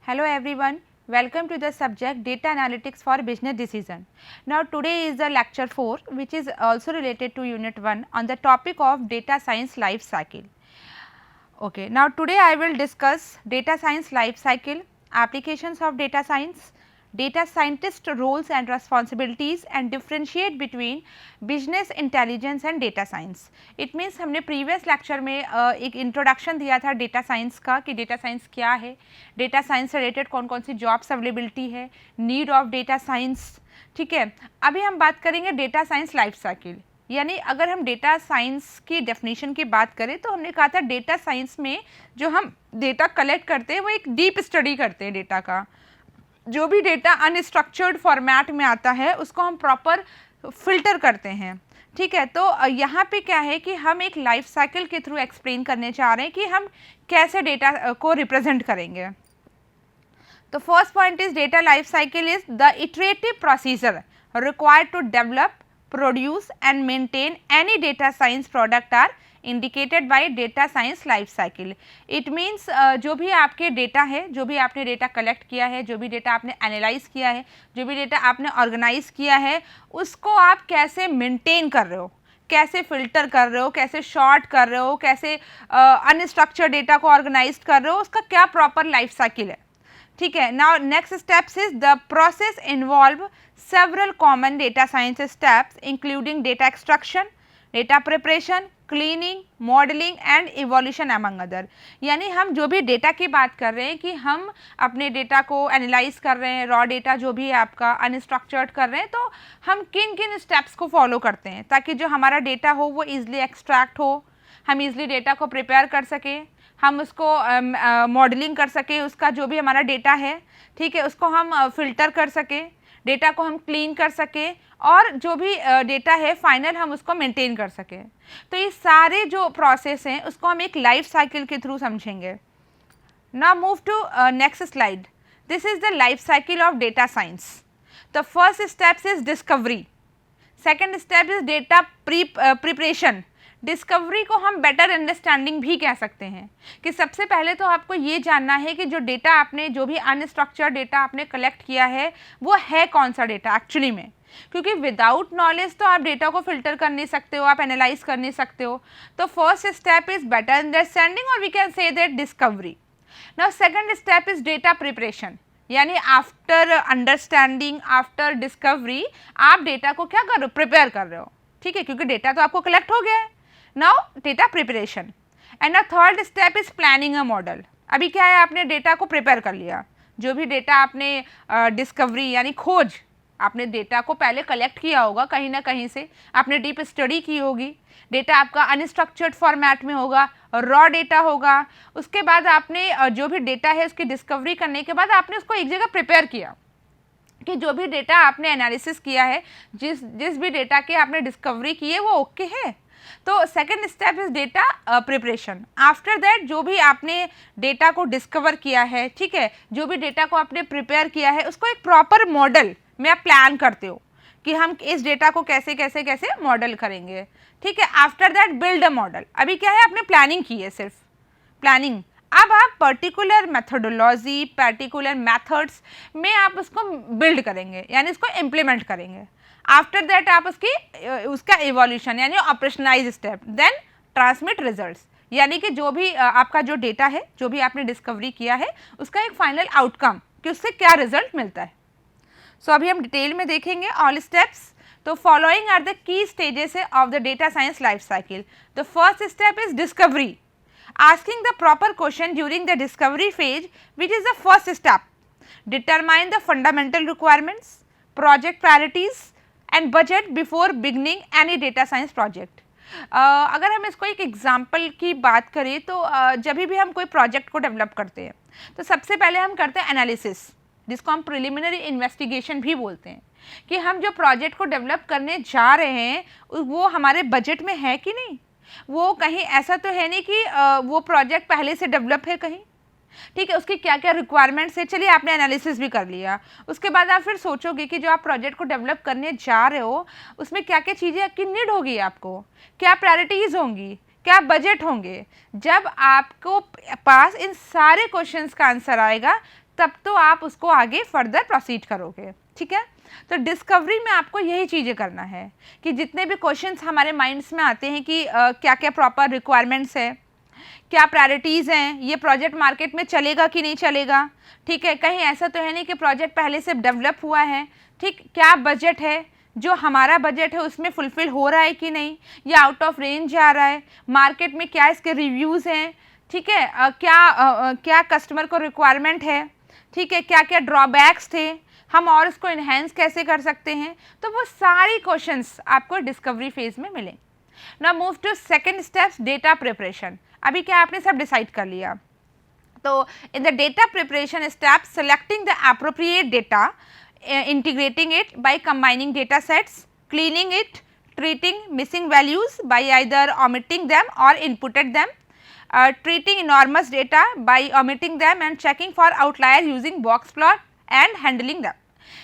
Hello everyone, welcome to the subject Data Analytics for Business Decision. Now today is the lecture 4 which is also related to unit 1 on the topic of data science life cycle. Okay, now today I will discuss data science life cycle, applications of data science, data scientist roles and responsibilities and differentiate between business intelligence and data science. It means हमने previous lecture में एक introduction दिया था data science का कि data science क्या है, data science से related कौन कौन सी jobs availability है, need of data science, ठीक है। अभी हम बात करेंगे data science life cycle, यानी अगर हम डेटा साइंस की डेफिनेशन की बात करें तो हमने कहा था डेटा साइंस में जो हम डेटा कलेक्ट करते हैं वो एक डीप स्टडी करते हैं डेटा का। जो भी डेटा अनस्ट्रक्चर्ड फॉर्मेट में आता है उसको हम प्रॉपर फिल्टर करते हैं, ठीक है। तो यहाँ पे क्या है कि हम एक लाइफ साइकिल के थ्रू एक्सप्लेन करने चाह रहे हैं कि हम कैसे डेटा को रिप्रेजेंट करेंगे। तो first point is data life cycle is the iterative procedure required to develop, produce and maintain any data science product are indicated by data science life cycle. It means जो भी आपके data है, जो भी आपने data collect किया है, जो भी डेटा आपने एनालाइज किया है, जो भी डेटा आपने ऑर्गेनाइज किया है, उसको आप कैसे मेंटेन कर रहे हो, कैसे फिल्टर कर रहे हो, कैसे शॉर्ट कर रहे हो, कैसे अनस्ट्रक्चर्ड डेटा को ऑर्गेनाइज कर रहे हो, उसका क्या प्रॉपर लाइफ साइकिल है, ठीक है। Now next steps is the process involve several common data science steps including data extraction, data preparation, cleaning, modeling and evolution among other. यानी हम जो भी डेटा की बात कर रहे हैं कि हम अपने डेटा को एनालाइज कर रहे हैं, रॉ डेटा जो भी है आपका अनस्ट्रक्चर्ड कर रहे हैं, तो हम किन किन स्टेप्स को फॉलो करते हैं ताकि जो हमारा डेटा हो वो ईजिली एक्सट्रैक्ट हो, हम ईजिली डेटा को प्रिपेयर कर सकें, हम उसको मॉडलिंग कर सकें, उसका जो भी हमारा डेटा है, ठीक है, उसको हम फिल्टर कर सकें, डेटा को हम क्लीन कर सकें और जो भी डेटा है फाइनल हम उसको मेंटेन कर सकें। तो ये सारे जो प्रोसेस हैं उसको हम एक लाइफ साइकिल के थ्रू समझेंगे। Now move to next slide. This is the life cycle of data science. The first step is discovery, second step is data preparation. Discovery को हम बेटर अंडरस्टैंडिंग भी कह सकते हैं कि सबसे पहले तो आपको ये जानना है कि जो डेटा आपने, जो भी अनस्ट्रक्चर्ड डेटा आपने कलेक्ट किया है वो है कौन सा डेटा एक्चुअली में, क्योंकि विदाउट नॉलेज तो आप डेटा को फिल्टर कर नहीं सकते हो, आप एनालाइज कर नहीं सकते हो। तो first step is better understanding और we can say that discovery. Now second step is data preparation, यानी आफ्टर अंडरस्टैंडिंग, आफ्टर डिस्कवरी आप डेटा को क्या कर रहे हो, प्रिपेयर कर रहे हो, ठीक है, क्योंकि डेटा तो आपको कलेक्ट हो गया है। Now data preparation and the third step is planning a model. अभी क्या है, आपने डेटा को प्रिपेयर कर लिया, जो भी डेटा आपने डिस्कवरी यानी खोज, आपने डेटा को पहले कलेक्ट किया होगा कहीं ना कहीं से, आपने डीप स्टडी की होगी, डेटा आपका अनस्ट्रक्चर्ड फॉर्मेट में होगा, रॉ डेटा होगा, उसके बाद आपने जो भी डेटा है उसकी डिस्कवरी करने के बाद आपने उसको एक जगह प्रिपेयर किया कि जो भी डेटा आपने एनालिसिस किया है, जिस भी डेटा के आपने डिस्कवरी की है वो ओके है। तो second step is data preparation. After that जो भी आपने डेटा को डिस्कवर किया है, ठीक है, जो भी डेटा को आपने प्रिपेयर किया है उसको एक प्रॉपर मॉडल में आप प्लान करते हो कि हम इस डेटा को कैसे कैसे कैसे मॉडल करेंगे, ठीक है। After that build a model. अभी क्या है, आपने प्लानिंग की है, सिर्फ प्लानिंग। अब आप पर्टिकुलर मेथोडोलॉजी, पर्टिकुलर मेथड्स में आप उसको बिल्ड करेंगे, यानी इसको इम्प्लीमेंट करेंगे। आफ्टर दैट आप उसका इवोल्यूशन यानी operationalise step, then transmit results, यानी कि जो भी आपका जो डेटा है, जो भी आपने डिस्कवरी किया है उसका एक फाइनल आउटकम कि उससे क्या रिजल्ट मिलता है। सो अभी हम डिटेल में देखेंगे ऑल स्टेप्स। तो following are the key stages of the data science life cycle. The first step is discovery, asking the proper question during the discovery phase, which is the first step. Determine the fundamental requirements, project priorities and budget before beginning any data science project. अगर हम इसको एक example की बात करें तो जब भी हम कोई प्रोजेक्ट को डेवलप करते हैं तो सबसे पहले हम करते हैं एनालिसिस, जिसको हम प्रिलिमिनरी इन्वेस्टिगेशन भी बोलते हैं, कि हम जो प्रोजेक्ट को डेवलप करने जा रहे हैं वो हमारे बजट में है कि नहीं, वो कहीं ऐसा तो है नहीं कि वो प्रोजेक्ट पहले से डेवलप है कहीं, ठीक है, उसकी क्या क्या रिक्वायरमेंट्स है। चलिए आपने एनालिसिस भी कर लिया, उसके बाद आप फिर सोचोगे कि जो आप प्रोजेक्ट को डेवलप करने जा रहे हो उसमें क्या क्या चीज़ें की नीड होगी, आपको क्या प्रायोरिटीज़ होंगी, क्या बजट होंगे। जब आपको पास इन सारे क्वेश्चंस का आंसर आएगा तब तो आप उसको आगे फर्दर प्रोसीड करोगे, ठीक है। तो डिस्कवरी में आपको यही चीज़ें करना है कि जितने भी क्वेश्चंस हमारे माइंड्स में आते हैं कि क्या क्या प्रॉपर रिक्वायरमेंट्स है, क्या प्रायोरिटीज़ हैं, ये प्रोजेक्ट मार्केट में चलेगा कि नहीं चलेगा, ठीक है, कहीं ऐसा तो है नहीं कि प्रोजेक्ट पहले से डेवलप हुआ है, ठीक, क्या बजट है, जो हमारा बजट है उसमें फुलफिल हो रहा है कि नहीं, या आउट ऑफ रेंज जा रहा है, मार्केट में क्या इसके रिव्यूज़ हैं, ठीक है, क्या कस्टमर को रिक्वायरमेंट है, ठीक है, क्या क्या ड्रॉबैक्स थे, हम और इसको इन्हेंस कैसे कर सकते हैं। तो वो सारी क्वेश्चंस आपको डिस्कवरी फेज में मिलेंगे। Now move to second steps, data preparation. अभी क्या आपने सब डिसाइड कर लिया, तो in the data preparation step, selecting the appropriate data, integrating it by combining data sets, cleaning it, treating missing values by either omitting them or inputted them, treating enormous data by omitting them and checking for outlier using box plot and handling them.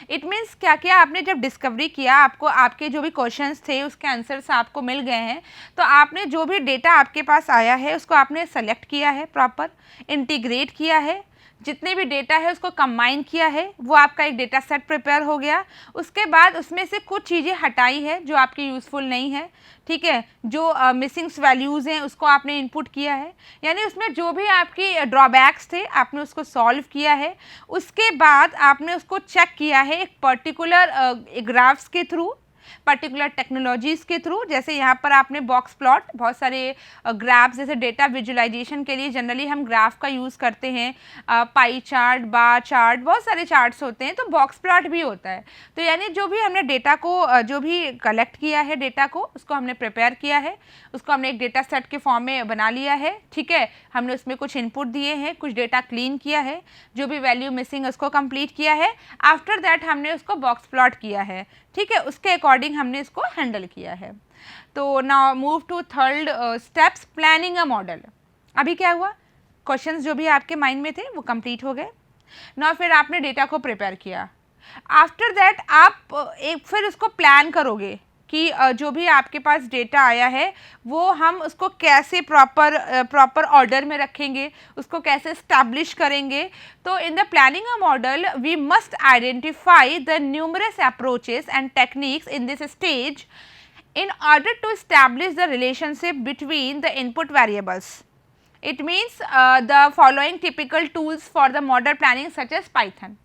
It means क्या क्या आपने जब discovery किया, आपको आपके जो भी questions थे उसके आंसर्स आपको मिल गए हैं, तो आपने जो भी डेटा आपके पास आया है उसको आपने सेलेक्ट किया है, प्रॉपर इंटीग्रेट किया है, जितने भी डेटा है उसको कंबाइन किया है, वो आपका एक डेटा सेट प्रिपेयर हो गया। उसके बाद उसमें से कुछ चीज़ें हटाई है जो आपकी यूज़फुल नहीं है, ठीक है, जो मिसिंग्स वैल्यूज़ हैं उसको आपने इनपुट किया है, यानी उसमें जो भी आपकी ड्रॉबैक्स थे आपने उसको सॉल्व किया है। उसके बाद आपने उसको चेक किया है एक पर्टिकुलर ग्राफ्स के थ्रू, पर्टिकुलर टेक्नोलॉजीज़ के थ्रू, जैसे यहाँ पर आपने बॉक्स प्लॉट, बहुत सारे ग्राफ्स, जैसे डेटा विजुअलाइजेशन के लिए जनरली हम ग्राफ का यूज़ करते हैं, पाई चार्ट, बार चार्ट, बहुत सारे चार्ट्स होते हैं, तो बॉक्स प्लॉट भी होता है। तो यानी जो भी हमने डेटा को, जो भी कलेक्ट किया है डेटा को, उसको हमने प्रिपेयर किया है, उसको हमने एक डेटा सेट के फॉर्म में बना लिया है, ठीक है, हमने उसमें कुछ इनपुट दिए हैं, कुछ डेटा क्लीन किया है, जो भी वैल्यू मिसिंग उसको कंप्लीट किया है, आफ्टर दैट हमने उसको बॉक्स प्लॉट किया है, ठीक है, उसके अकॉर्डिंग हमने इसको हैंडल किया है। तो now move to third steps, planning a model. अभी क्या हुआ, क्वेश्चंस जो भी आपके माइंड में थे वो कंप्लीट हो गए। नाउ फिर आपने डेटा को प्रिपेयर किया, आफ्टर दैट आप एक फिर उसको प्लान करोगे कि जो भी आपके पास डेटा आया है वो हम उसको कैसे प्रॉपर ऑर्डर में रखेंगे, उसको कैसे स्टैब्लिश करेंगे। तो in the planning a model we must identify the numerous approaches and techniques in this stage in order to establish the relationship between the input variables. It means the following typical tools for the model planning such as Python.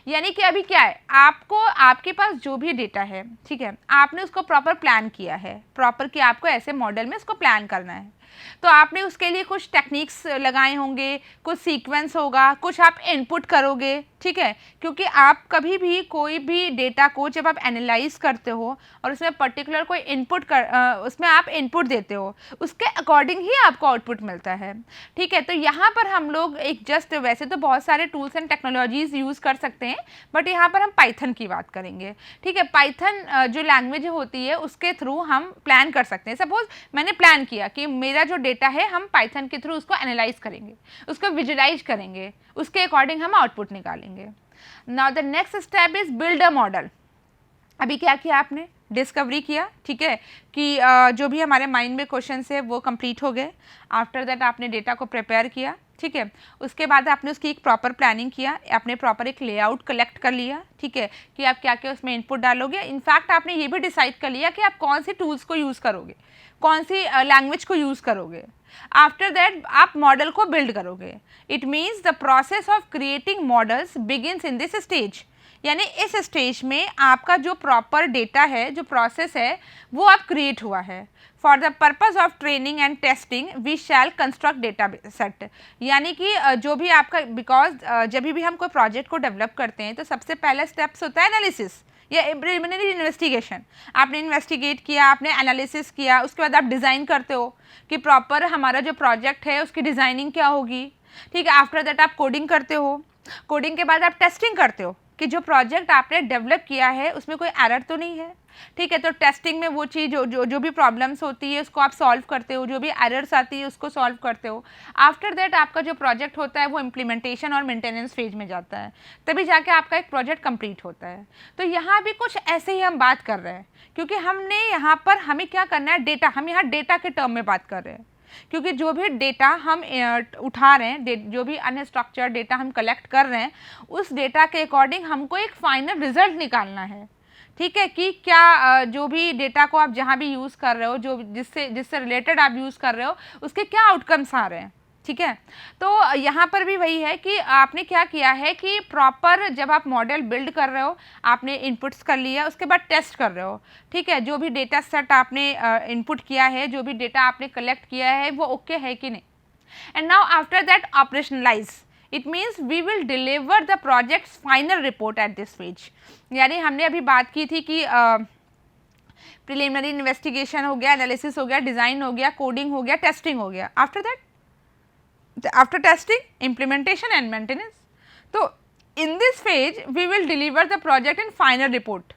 यानी कि अभी क्या है, आपको आपके पास जो भी data है, ठीक है, आपने उसको प्रॉपर प्लान किया है, प्रॉपर कि आपको ऐसे मॉडल में उसको प्लान करना है, तो आपने उसके लिए कुछ टेक्निक्स लगाए होंगे, कुछ सीक्वेंस होगा, कुछ आप इनपुट करोगे, ठीक है, क्योंकि आप कभी भी कोई भी डेटा को जब आप एनालाइज करते हो और उसमें पर्टिकुलर कोई इनपुट उसमें आप इनपुट देते हो, उसके अकॉर्डिंग ही आपको आउटपुट मिलता है, ठीक है। तो यहाँ पर हम लोग एक जस्ट, वैसे तो बहुत सारे टूल्स एंड टेक्नोलॉजीज़ यूज़ कर सकते हैं, बट यहाँ पर हम पाइथन की बात करेंगे, ठीक है। पाइथन जो लैंग्वेज होती है उसके थ्रू हम प्लान कर सकते हैं। सपोज मैंने प्लान किया कि मेरा जो डेटा है हम पाइथन के थ्रू उसको एनालाइज करेंगे, उसको विजुलाइज करेंगे, उसके अकॉर्डिंग हम आउटपुट निकालेंगे। Now the next step is build a model. अभी क्या किया आपने, डिस्कवरी किया, ठीक है, कि जो भी हमारे माइंड में क्वेश्चंस है वो कंप्लीट हो गए। आफ्टर दैट आपने डेटा को प्रिपेयर किया, ठीक है, उसके बाद आपने उसकी एक प्रॉपर प्लानिंग किया, आपने प्रॉपर एक लेआउट कलेक्ट कर लिया, ठीक है, कि आप क्या क्या उसमें इनपुट डालोगे। इनफैक्ट आपने ये भी डिसाइड कर लिया कि आप कौन सी टूल्स को यूज़ करोगे, कौन सी लैंग्वेज को यूज़ करोगे। आफ्टर दैट आप मॉडल को बिल्ड करोगे। It means the process of creating models begins in this stage, यानी इस स्टेज में आपका जो प्रॉपर डेटा है, जो प्रोसेस है, वो अब क्रिएट हुआ है। For the purpose of training and testing we shall construct data set, यानी कि जो भी आपका, बिकॉज जब भी हम कोई प्रोजेक्ट को डेवलप करते हैं तो सबसे पहला स्टेप्स होता है एनालिसिस या प्रिलिमिनरी इन्वेस्टिगेशन। आपने इन्वेस्टिगेट किया, आपने एनालिसिस किया, उसके बाद आप डिज़ाइन करते हो कि प्रॉपर हमारा जो प्रोजेक्ट है उसकी डिज़ाइनिंग क्या होगी, ठीक है। आफ्टर दैट आप कोडिंग करते हो, कोडिंग के बाद आप टेस्टिंग करते हो कि जो प्रोजेक्ट आपने डेवलप किया है उसमें कोई एरर तो नहीं है, ठीक है। तो टेस्टिंग में वो चीज़ जो भी प्रॉब्लम्स होती है उसको आप सॉल्व करते हो, जो भी एरर्स आती है उसको सॉल्व करते हो। आफ्टर दैट आपका जो प्रोजेक्ट होता है वो इम्प्लीमेंटेशन और मेंटेनेंस फेज में जाता है, तभी जाके आपका एक प्रोजेक्ट कंप्लीट होता है। तो यहाँ भी कुछ ऐसे ही हम बात कर रहे हैं, क्योंकि हमने यहाँ पर हमें क्या करना है, डेटा, हम यहाँ डेटा के टर्म में बात कर रहे हैं। क्योंकि जो भी डेटा हम उठा रहे हैं, जो भी अनस्ट्रक्चर्ड डेटा हम कलेक्ट कर रहे हैं, उस डेटा के अकॉर्डिंग हमको एक फाइनल रिजल्ट निकालना है, ठीक है, कि क्या जो भी डेटा को आप जहाँ भी यूज़ कर रहे हो, जो जिससे रिलेटेड आप यूज़ कर रहे हो, उसके क्या आउटकम्स आ रहे हैं, ठीक है। तो यहाँ पर भी वही है कि आपने क्या किया है कि प्रॉपर जब आप मॉडल बिल्ड कर रहे हो, आपने इनपुट्स कर लिया, उसके बाद टेस्ट कर रहे हो, ठीक है, जो भी डेटा सेट आपने इनपुट किया है, जो भी डेटा आपने कलेक्ट किया है, वो ओके है कि नहीं। And now after that operationalise, it means we will deliver the project's final report at this stage. यानी हमने अभी बात की थी कि प्रिलिमिनरी इन्वेस्टिगेशन हो गया, एनालिसिस हो गया, डिज़ाइन हो गया, कोडिंग हो गया, टेस्टिंग हो गया। After that, after testing, implementation and maintenance. So in this phase we will deliver the project in final report.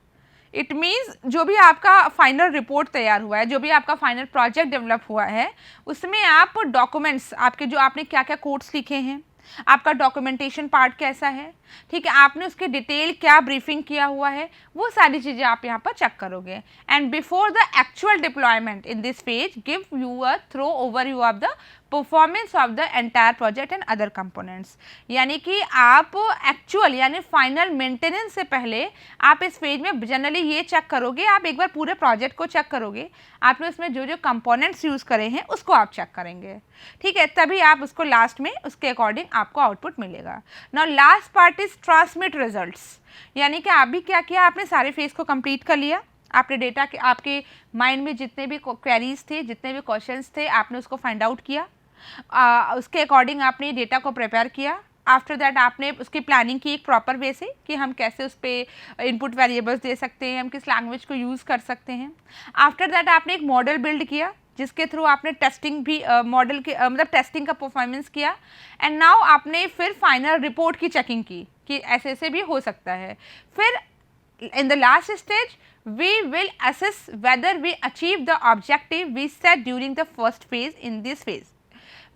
It means जो भी आपका फाइनल रिपोर्ट तैयार हुआ है, जो भी आपका फाइनल प्रोजेक्ट डेवलप हुआ है, उसमें आप डॉक्यूमेंट्स, आपके जो आपने क्या क्या कोड्स लिखे हैं, आपका डॉक्यूमेंटेशन पार्ट कैसा है, ठीक है, आपने उसके डिटेल क्या ब्रीफिंग किया हुआ है, वो सारी चीज़ें आप यहाँ पर चेक करोगे। And before the actual deployment in this phase give you a thorough overview of the performance of the entire project and other components. यानी कि आप एक्चुअल यानी फाइनल मेंटेनेंस से पहले आप इस फेज में जनरली ये चेक करोगे, आप एक बार पूरे प्रोजेक्ट को चेक करोगे, आपने उसमें जो जो कंपोनेंट्स यूज़ करे हैं उसको आप चेक करेंगे, ठीक है, तभी आप उसको लास्ट में उसके अकॉर्डिंग आपको आउटपुट मिलेगा। Now last part is transmit results. यानी कि आप भी क्या किया, आपने सारे फेज को कंप्लीट कर लिया, आपने डेटा के आपके माइंड में जितने भी क्वेरीज थे, जितने भी क्वेश्चंस थे, आपने उसको फाइंड आउट किया, उसके अकॉर्डिंग आपने डेटा को प्रिपेयर किया। आफ्टर दैट आपने उसकी प्लानिंग की एक प्रॉपर वे से कि हम कैसे उस पर इनपुट वेरिएबल्स दे सकते हैं, हम किस लैंग्वेज को यूज़ कर सकते हैं। आफ्टर दैट आपने एक मॉडल बिल्ड किया जिसके थ्रू आपने टेस्टिंग भी मॉडल के मतलब टेस्टिंग का परफॉर्मेंस किया। एंड नाउ आपने फिर फाइनल रिपोर्ट की चेकिंग की कि ऐसे ऐसे भी हो सकता है। फिर in the last stage we will assess whether we achieve the objective we set during the first phase. In this phase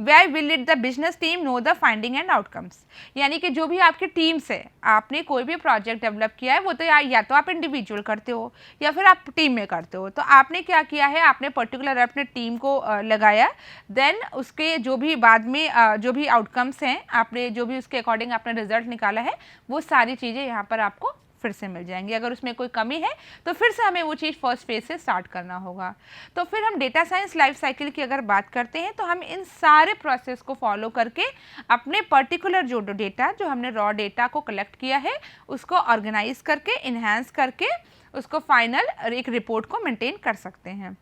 where will let the business team know the finding and outcomes। यानी कि जो भी आपकी teams है, आपने कोई भी project develop किया है, वो तो या तो आप इंडिविजुअल करते हो या फिर आप टीम में करते हो। तो आपने क्या किया है, आपने पर्टिकुलर अपने टीम को लगाया, देन उसके जो भी बाद में जो भी आउटकम्स हैं, आपने जो भी उसके अकॉर्डिंग आपने रिजल्ट निकाला है, वो सारी चीज़ें यहाँ पर आपको फिर से मिल जाएंगी। अगर उसमें कोई कमी है तो फिर से हमें वो चीज़ फर्स्ट फेज से स्टार्ट करना होगा। तो फिर हम डेटा साइंस लाइफ साइकिल की अगर बात करते हैं तो हम इन सारे प्रोसेस को फॉलो करके अपने पर्टिकुलर जो डेटा, जो हमने रॉ डेटा को कलेक्ट किया है, उसको ऑर्गेनाइज करके, इन्हांस करके, उसको फाइनल एक रिपोर्ट को मेंटेन कर सकते हैं।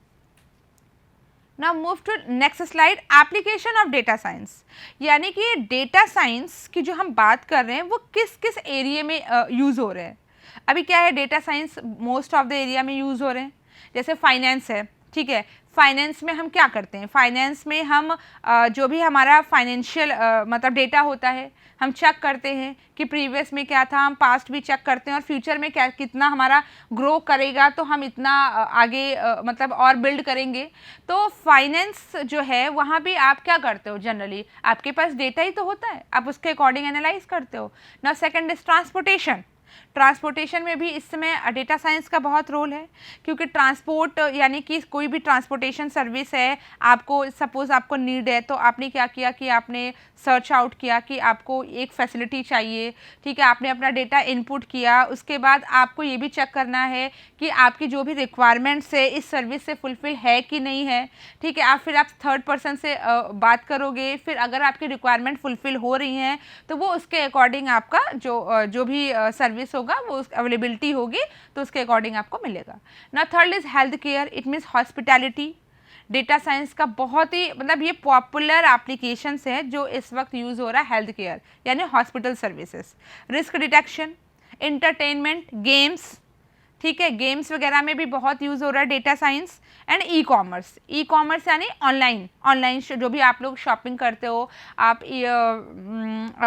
Now move to next slide, application of data science. यानी कि डेटा साइंस की जो हम बात कर रहे हैं वो किस किस एरिया में यूज़ हो रहे हैं। अभी क्या है, data science most of the area में यूज़ हो रहे हैं। जैसे फाइनेंस है, ठीक है, फाइनेंस में हम क्या करते हैं, फाइनेंस में हम जो भी हमारा फाइनेंशियल मतलब डेटा होता है, हम चेक करते हैं कि प्रीवियस में क्या था, हम पास्ट भी चेक करते हैं और फ्यूचर में क्या कितना हमारा ग्रो करेगा, तो हम इतना आगे मतलब और बिल्ड करेंगे। तो फाइनेंस जो है वहाँ भी आप क्या करते हो, जनरली आपके पास डेटा ही तो होता है, आप उसके अकॉर्डिंग एनालाइज करते हो ना। Second is transportation. ट्रांसपोर्टेशन में भी इस समय डेटा साइंस का बहुत रोल है, क्योंकि ट्रांसपोर्ट यानी कि कोई भी ट्रांसपोर्टेशन सर्विस है, आपको सपोज़ आपको नीड है, तो आपने क्या किया कि आपने सर्च आउट किया कि आपको एक फैसिलिटी चाहिए, ठीक है, आपने अपना डेटा इनपुट किया, उसके बाद आपको ये भी चेक करना है कि आपकी जो भी रिक्वायरमेंट्स है इस सर्विस से फुलफ़िल है कि नहीं है, ठीक है। आप फिर आप थर्ड पर्सन से बात करोगे, फिर अगर आपकी रिक्वायरमेंट फुलफ़िल हो रही हैं तो वो उसके अकॉर्डिंग आपका जो भी सर्विस होगा वो अवेलेबिलिटी होगी तो उसके अकॉर्डिंग आपको मिलेगा ना। Third is health care, it means hospitality. Data science का बहुत ही मतलब ये पॉपुलर एप्लीकेशंस है जो इस वक्त यूज़ हो रहा है, हेल्थ केयर यानी hospital services. Risk detection, entertainment, games, ठीक है, गेम्स वगैरह में भी बहुत यूज़ हो रहा है data science. And e commerce, e commerce यानी ऑनलाइन जो भी आप लोग शॉपिंग करते हो, आप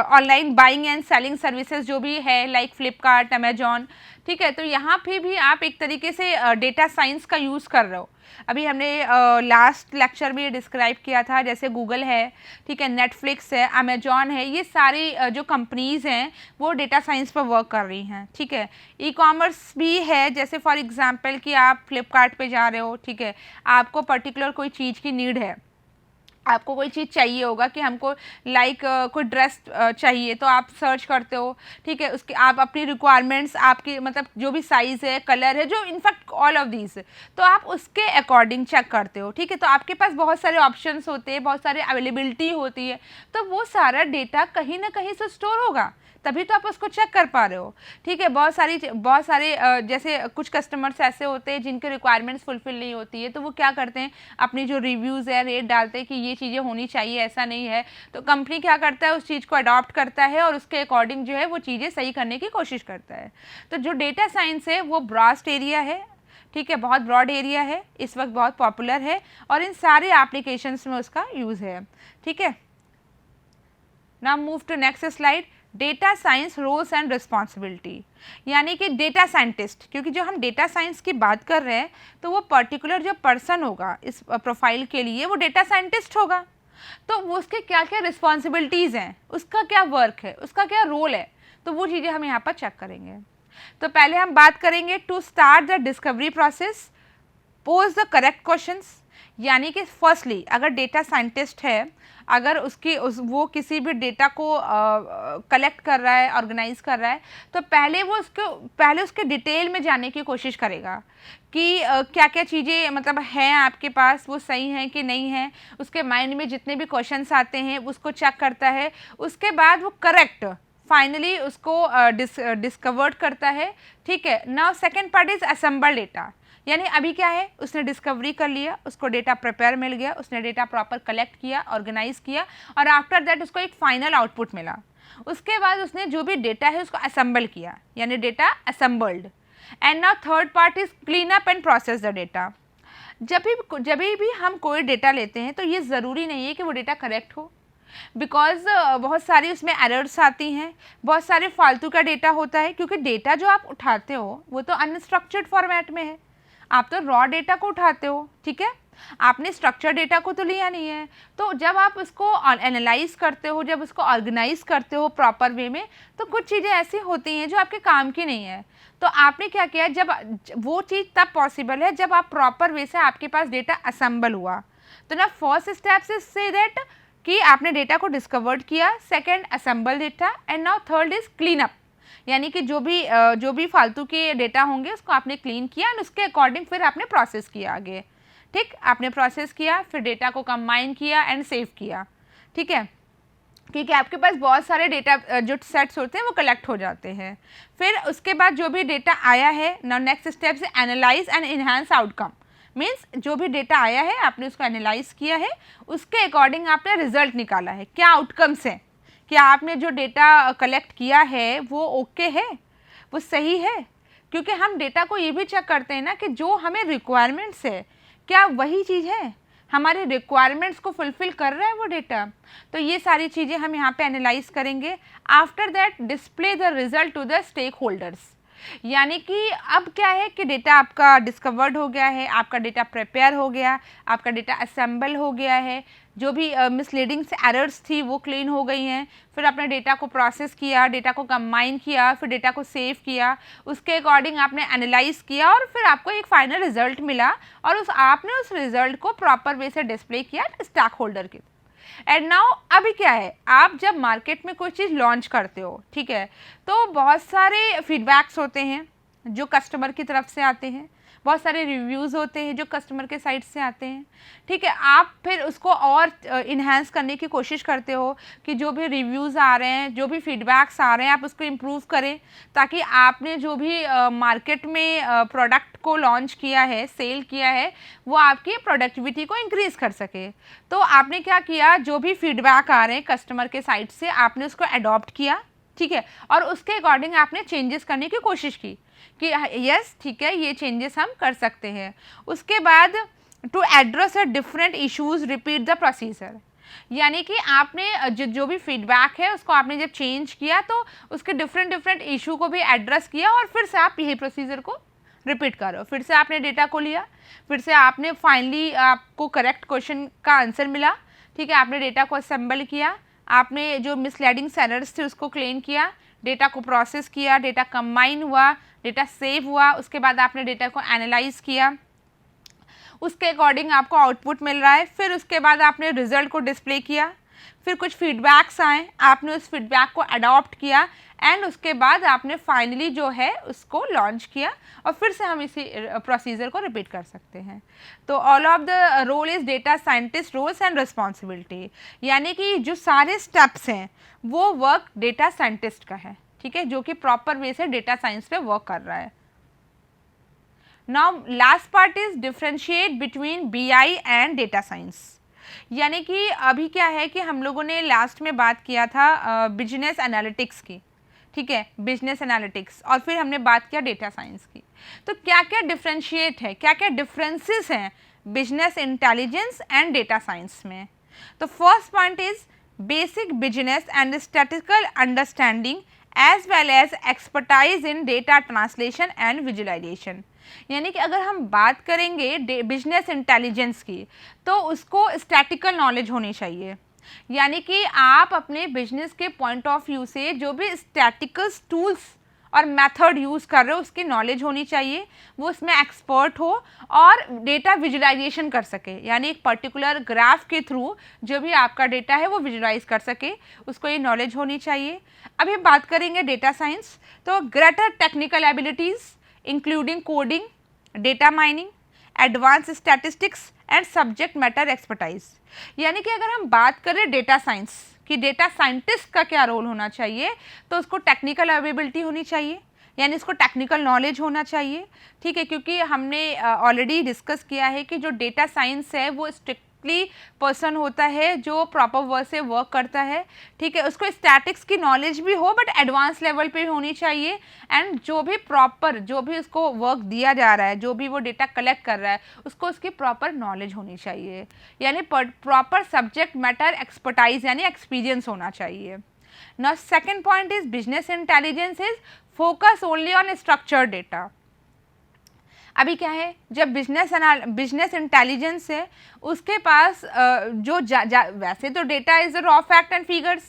online buying and selling services जो भी है लाइक फ्लिपकार्ट, अमेजॉन, ठीक है। तो यहाँ पे भी आप एक तरीके से डेटा साइंस का यूज़ कर रहे हो। अभी हमने लास्ट लेक्चर में ये डिस्क्राइब किया था, जैसे गूगल है, ठीक है, नेटफ्लिक्स है, अमेजॉन है, ये सारी जो कंपनीज़ हैं वो डेटा साइंस पर वर्क कर रही हैं, ठीक है। ई कॉमर्स भी है, जैसे फॉर एग्जांपल कि आप फ्लिपकार्ट पे जा रहे हो, ठीक है, आपको पर्टिकुलर कोई चीज़ की नीड है, आपको कोई चीज़ चाहिए होगा कि हमको कोई ड्रेस चाहिए, तो आप सर्च करते हो, ठीक है, उसके आप अपनी रिक्वायरमेंट्स, आपकी मतलब जो भी साइज़ है, कलर है, जो इनफैक्ट ऑल ऑफ दीज, तो आप उसके अकॉर्डिंग चेक करते हो, ठीक है। तो आपके पास बहुत सारे ऑप्शंस होते हैं, बहुत सारे अवेलेबिलिटी होती है, तो वो सारा डेटा कहीं ना कहीं से स्टोर होगा, तभी तो आप उसको चेक कर पा रहे हो, ठीक है। बहुत सारे जैसे कुछ कस्टमर्स ऐसे होते हैं जिनके रिक्वायरमेंट्स फुलफिल नहीं होती है, तो वो क्या करते हैं, अपनी जो रिव्यूज़ है, रेट डालते हैं कि ये चीज़ें होनी चाहिए, ऐसा नहीं है, तो कंपनी क्या करता है, उस चीज़ को अडॉप्ट करता है और उसके अकॉर्डिंग जो है वो चीज़ें सही करने की कोशिश करता है। तो जो डेटा साइंस है वो ब्रास्ट एरिया है, ठीक है, बहुत ब्रॉड एरिया है, इस वक्त बहुत पॉपुलर है और इन सारे एप्लीकेशंस में उसका यूज़ है, ठीक है। Now move to next slide, data science roles and responsibility. यानी कि डेटा साइंटिस्ट, क्योंकि जो हम डेटा साइंस की बात कर रहे हैं तो वो पर्टिकुलर जो पर्सन होगा इस प्रोफाइल के लिए वो डेटा साइंटिस्ट होगा, तो वो उसके क्या क्या रिस्पॉन्सिबिलिटीज़ हैं, उसका क्या वर्क है, उसका क्या रोल है, तो वो चीज़ें हम यहाँ पर चेक करेंगे। तो पहले हम बात करेंगे to start the discovery process, pose the correct questions. यानी कि फर्स्टली अगर डेटा साइंटिस्ट है, अगर वो किसी भी डेटा को कलेक्ट कर रहा है, ऑर्गेनाइज कर रहा है, तो पहले उसके डिटेल में जाने की कोशिश करेगा कि क्या क्या चीज़ें मतलब हैं आपके पास, वो सही हैं कि नहीं हैं, उसके माइंड में जितने भी क्वेश्चंस आते हैं उसको चेक करता है, उसके बाद वो करेक्ट फाइनली उसको डिस्कवर्ड करता है, ठीक है। Now second part is assemble data. यानी अभी क्या है, उसने डिस्कवरी कर लिया, उसको डेटा प्रिपेयर मिल गया, उसने डेटा प्रॉपर कलेक्ट किया, ऑर्गेनाइज किया और आफ्टर दैट उसको एक फाइनल आउटपुट मिला। उसके बाद उसने जो भी डेटा है उसको असेंबल किया, यानी data assembled. And now third part is clean up and process the data. जब भी हम कोई डेटा लेते हैं तो ये ज़रूरी नहीं है कि वो डेटा करेक्ट हो, बिकॉज बहुत सारी उसमें एरर्स आती हैं, बहुत सारे फालतू का डेटा होता है, क्योंकि डेटा जो आप उठाते हो वो तो अनस्ट्रक्चर्ड फॉर्मेट में है, आप तो रॉ डेटा को उठाते हो, ठीक है, आपने स्ट्रक्चर डेटा को तो लिया नहीं है। तो जब आप उसको एनालाइज करते हो, जब उसको ऑर्गेनाइज करते हो प्रॉपर वे में, तो कुछ चीज़ें ऐसी होती हैं जो आपके काम की नहीं है। तो आपने क्या किया, जब वो चीज़ तब पॉसिबल है जब आप प्रॉपर वे से आपके पास डेटा असेंबल हुआ। तो ना first step is say that कि आपने डेटा को डिस्कवर्ड किया, second assemble data, and now third is clean up. यानी कि जो भी फालतू के डेटा होंगे उसको आपने क्लीन किया एंड उसके अकॉर्डिंग फिर आपने प्रोसेस किया आगे, ठीक, आपने प्रोसेस किया, फिर डेटा को कंबाइन किया एंड सेव किया, ठीक है, क्योंकि आपके पास बहुत सारे डेटा जो सेट्स होते हैं वो कलेक्ट हो जाते हैं। फिर उसके बाद जो भी डेटा आया है, नाउ नेक्स्ट स्टेप से analyse and enhance outcome. Means जो भी डेटा आया है आपने उसको एनालाइज किया है, उसके अकॉर्डिंग आपने रिजल्ट निकाला है, क्या आउटकम्स हैं, कि आपने जो डेटा कलेक्ट किया है वो ओके है, वो सही है। क्योंकि हम डेटा को ये भी चेक करते हैं ना कि जो हमें रिक्वायरमेंट्स है क्या वही चीज़ है, हमारे रिक्वायरमेंट्स को फुलफ़िल कर रहा है वो डेटा। तो ये सारी चीज़ें हम यहाँ पे एनालाइज करेंगे। After that display the result to the stakeholders. यानी कि अब क्या है कि डेटा आपका डिस्कवर्ड हो गया है, आपका डेटा प्रिपेयर हो गया, आपका डेटा असेंबल हो गया है, जो भी मिसलीडिंग से एरर्स थी वो क्लीन हो गई हैं, फिर आपने डेटा को प्रोसेस किया, डेटा को कंबाइन किया, फिर डेटा को सेव किया, उसके अकॉर्डिंग आपने एनालाइज किया और फिर आपको एक फाइनल रिजल्ट मिला और आपने उस रिजल्ट को प्रॉपर वे से डिस्प्ले किया स्टैक होल्डर के। एंड नाउ अभी क्या है, आप जब मार्केट में कोई चीज़ लॉन्च करते हो, ठीक है, तो बहुत सारे फीडबैक्स होते हैं जो कस्टमर की तरफ से आते हैं, बहुत सारे रिव्यूज़ होते हैं जो कस्टमर के साइड से आते हैं, ठीक है। आप फिर उसको और इन्हांस करने की कोशिश करते हो कि जो भी रिव्यूज़ आ रहे हैं, जो भी फीडबैक्स आ रहे हैं, आप उसको इम्प्रूव करें, ताकि आपने जो भी मार्केट में प्रोडक्ट को लॉन्च किया है, सेल किया है, वो आपकी प्रोडक्टिविटी को इंक्रीज़ कर सके। तो आपने क्या किया, जो भी फीडबैक आ रहे हैं कस्टमर के साइड से, आपने उसको अडॉप्ट किया, ठीक है, और उसके अकॉर्डिंग आपने चेंजेस करने की कोशिश की कि यस ठीक है, ये चेंजेस हम कर सकते हैं। उसके बाद to address a different issues repeat the procedure. यानी कि आपने जो भी फीडबैक है उसको आपने जब चेंज किया तो उसके डिफरेंट इशू को भी एड्रेस किया और फिर से आप यही प्रोसीजर को रिपीट करो। फिर से आपने डेटा को लिया, फिर से आपने फाइनली आपको करेक्ट क्वेश्चन का आंसर मिला, ठीक है, आपने डेटा को असेंबल किया, आपने जो मिसलीडिंग एरर्स थे उसको क्लीन किया, डेटा को प्रोसेस किया, डेटा कंबाइन हुआ, डेटा सेव हुआ, उसके बाद आपने डेटा को एनालाइज किया, उसके अकॉर्डिंग आपको आउटपुट मिल रहा है, फिर उसके बाद आपने रिजल्ट को डिस्प्ले किया, फिर कुछ फीडबैक्स आए, आपने उस फीडबैक को अडॉप्ट किया एंड उसके बाद आपने फाइनली जो है उसको लॉन्च किया, और फिर से हम इसी प्रोसीजर को रिपीट कर सकते हैं। तो all of the role is data scientist roles and responsibility, यानी कि जो सारे स्टेप्स हैं वो वर्क डेटा साइंटिस्ट का है, ठीक है, जो कि प्रॉपर वे से डेटा साइंस पे वर्क कर रहा है। Now last part is differentiate between BI and data science, यानी कि अभी क्या है कि हम लोगों ने लास्ट में बात किया था बिजनेस एनालिटिक्स की, ठीक है, बिजनेस एनालिटिक्स, और फिर हमने बात किया डेटा साइंस की। तो क्या क्या डिफरेंशिएट है, क्या क्या डिफरेंसेस हैं business intelligence and data science में। तो first point is basic business and statistical understanding as well as expertise in data translation and visualisation, यानी कि अगर हम बात करेंगे बिजनेस इंटेलिजेंस की तो उसको स्टैटिकल नॉलेज होनी चाहिए, यानी कि आप अपने बिजनेस के पॉइंट ऑफ व्यू से जो भी स्टैटिकल टूल्स और मेथड यूज़ कर रहे हो उसकी नॉलेज होनी चाहिए, वो उसमें एक्सपर्ट हो और डेटा विजुअलाइजेशन कर सके, यानी एक पर्टिकुलर ग्राफ के थ्रू जो भी आपका डेटा है वो विजुअलाइज कर सके, उसको ये नॉलेज होनी चाहिए। अभी बात करेंगे डेटा साइंस, तो greater technical abilities including coding, data mining, advance statistics and subject matter expertise, यानी कि अगर हम बात करें डेटा साइंस कि डेटा साइंटिस्ट का क्या रोल होना चाहिए, तो उसको टेक्निकल एबिलिटी होनी चाहिए, यानी इसको टेक्निकल नॉलेज होना चाहिए, ठीक है, क्योंकि हमने ऑलरेडी डिस्कस किया है कि जो डेटा साइंस है वो स्ट्रिक्टली पर्सन होता है जो प्रॉपर वर्क से वर्क करता है, ठीक है, उसको स्टैटिक्स की नॉलेज भी हो बट एडवांस लेवल पे होनी चाहिए, एंड जो भी प्रॉपर जो भी उसको वर्क दिया जा रहा है, जो भी वो डेटा कलेक्ट कर रहा है उसको उसकी प्रॉपर नॉलेज होनी चाहिए, यानी प्रॉपर सब्जेक्ट मैटर एक्सपर्टाइज यानी एक्सपीरियंस होना चाहिए। Now second point is business intelligence is focus only on structured data. अभी क्या है, जब बिजनेस इंटेलिजेंस है उसके पास वैसे तो data is raw fact and figures,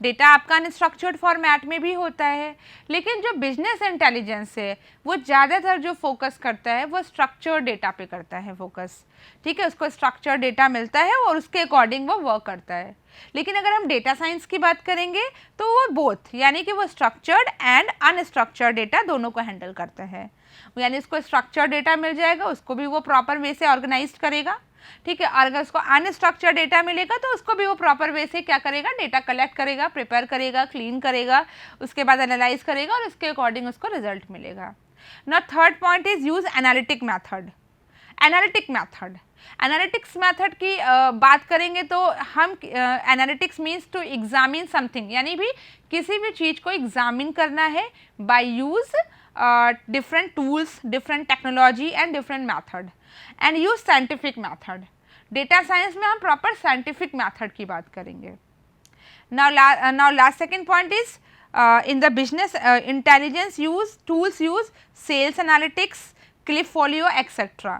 data आपका अनस्ट्रक्चर्ड फॉर्मेट में भी होता है, लेकिन जो बिजनेस इंटेलिजेंस है वो ज़्यादातर जो फोकस करता है वो स्ट्रक्चर्ड डेटा पे करता है फोकस, ठीक है, उसको स्ट्रक्चर्ड डेटा मिलता है और उसके अकॉर्डिंग वो वर्क करता है। लेकिन अगर हम डेटा साइंस की बात करेंगे तो वो बोथ, यानी कि वो स्ट्रक्चर्ड एंड अनस्ट्रक्चर्ड डेटा दोनों को हैंडल करता है, यानी उसको स्ट्रक्चर्ड डेटा मिल जाएगा उसको भी वो प्रॉपर वे से ऑर्गेनाइज करेगा, ठीक है, और अगर उसको अनस्ट्रक्चर्ड डेटा मिलेगा तो उसको भी वो प्रॉपर वे से क्या करेगा, डेटा कलेक्ट करेगा, प्रिपेयर करेगा, क्लीन करेगा, उसके बाद एनालाइज करेगा और उसके अकॉर्डिंग उसको रिजल्ट मिलेगा। Now third point is use analytic method. Analytics method की बात करेंगे तो हम analytics means to examine something, यानी भी किसी भी चीज़ को एग्जामिन करना है by use different tools, different technology and different method and use scientific method। Data science में हम प्रॉपर साइंटिफिक मेथड की बात करेंगे। now last second point is in the business intelligence use tools use sales analytics, Clipfolio etc,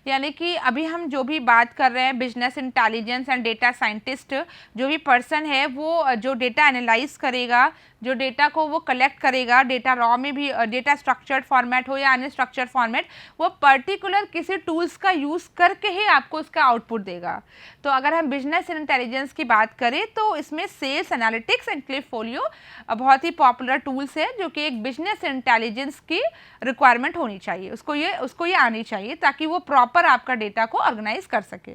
यानी कि अभी हम जो भी बात कर रहे हैं business intelligence and data scientist, जो भी पर्सन है वो जो डेटा एनालाइज करेगा, जो डेटा को वो कलेक्ट करेगा, डेटा रॉ में भी, डेटा स्ट्रक्चर्ड फॉर्मेट हो या अनस्ट्रक्चर्ड फॉर्मेट, वो पर्टिकुलर किसी टूल्स का यूज़ करके ही आपको उसका आउटपुट देगा। तो अगर हम बिजनेस इंटेलिजेंस की बात करें तो इसमें सेल्स एनालिटिक्स एंड क्लिपफोलियो बहुत ही पॉपुलर टूल्स है जो कि एक बिजनेस इंटेलिजेंस की रिक्वायरमेंट होनी चाहिए, उसको ये आनी चाहिए ताकि वो प्रॉपर आपका डेटा को ऑर्गेनाइज कर सके।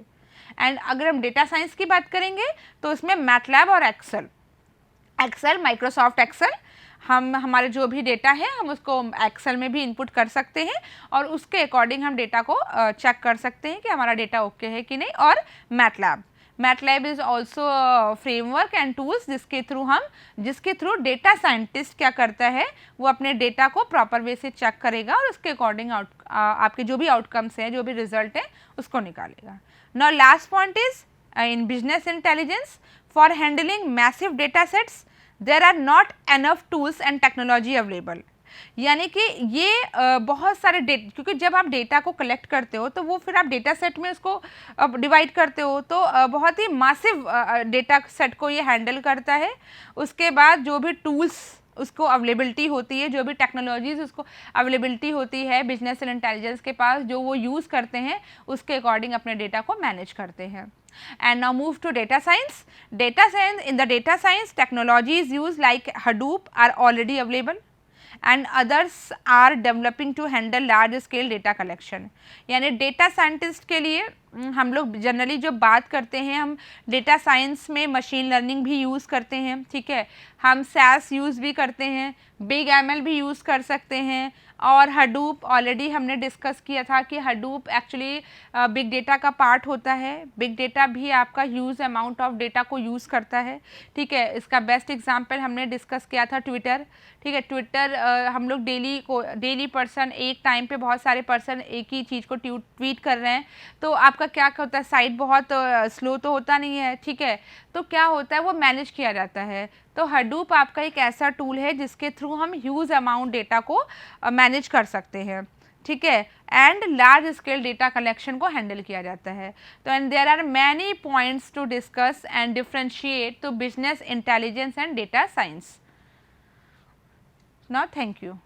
एंड अगर हम डेटा साइंस की बात करेंगे तो इसमें मैटलैब और एक्सेल, माइक्रोसॉफ्ट एक्सेल, हम हमारे जो भी डेटा है हम उसको एक्सेल में भी इनपुट कर सकते हैं और उसके अकॉर्डिंग हम डेटा को चेक कर सकते हैं कि हमारा डेटा ओके है कि नहीं। और MATLAB is also framework and tools जिसके थ्रू डेटा साइंटिस्ट क्या करता है, वो अपने डेटा को प्रॉपर वे से चेक करेगा और उसके अकॉर्डिंग आपके जो भी आउटकम्स हैं, जो भी रिजल्ट है उसको निकालेगा। Now last point is in business intelligence for handling massive data sets there are not enough tools and technology available, यानी कि ये बहुत सारे क्योंकि जब आप डेटा को कलेक्ट करते हो तो वो फिर आप डेटा सेट में उसको डिवाइड करते हो, तो बहुत ही मासिव डेटा सेट को ये हैंडल करता है। उसके बाद जो भी टूल्स उसको अवेलेबिलिटी होती है, जो भी टेक्नोलॉजीज उसको अवेलेबिलिटी होती है बिजनेस एंड इंटेलिजेंस के पास, जो वो यूज़ करते हैं उसके अकॉर्डिंग अपने डेटा को मैनेज करते हैं. And now move to data science. Data science, in the data science, technologies used like Hadoop are already available and others are developing to handle large scale data collection. यानी data scientist के लिए हम लोग generally जो बात करते हैं, हम डेटा साइंस में मशीन लर्निंग भी यूज़ करते हैं, ठीक है, हम SAS यूज़ भी करते हैं, बिग ML भी यूज़ कर सकते हैं, और हडूप ऑलरेडी हमने डिस्कस किया था कि हडूप एक्चुअली बिग डेटा का पार्ट होता है. बिग डेटा भी आपका ह्यूज अमाउंट ऑफ डेटा को यूज़ करता है, ठीक है. इसका बेस्ट एग्जांपल हमने डिस्कस किया था ट्विटर, ठीक है. ट्विटर हम लोग डेली पर्सन एक टाइम पे बहुत सारे पर्सन एक ही चीज़ को ट्वीट कर रहे हैं, तो आपका क्या होता है, साइट बहुत स्लो तो होता नहीं है, ठीक है. तो क्या होता है, वो मैनेज किया जाता है. तो हडूप आपका एक ऐसा टूल है जिसके थ्रू हम ह्यूज अमाउंट डेटा को मैनेज कर सकते हैं, ठीक है, and large scale data collection को हैंडल किया जाता है. तो and there are many points to discuss and differentiate to business intelligence and data science. Now thank you.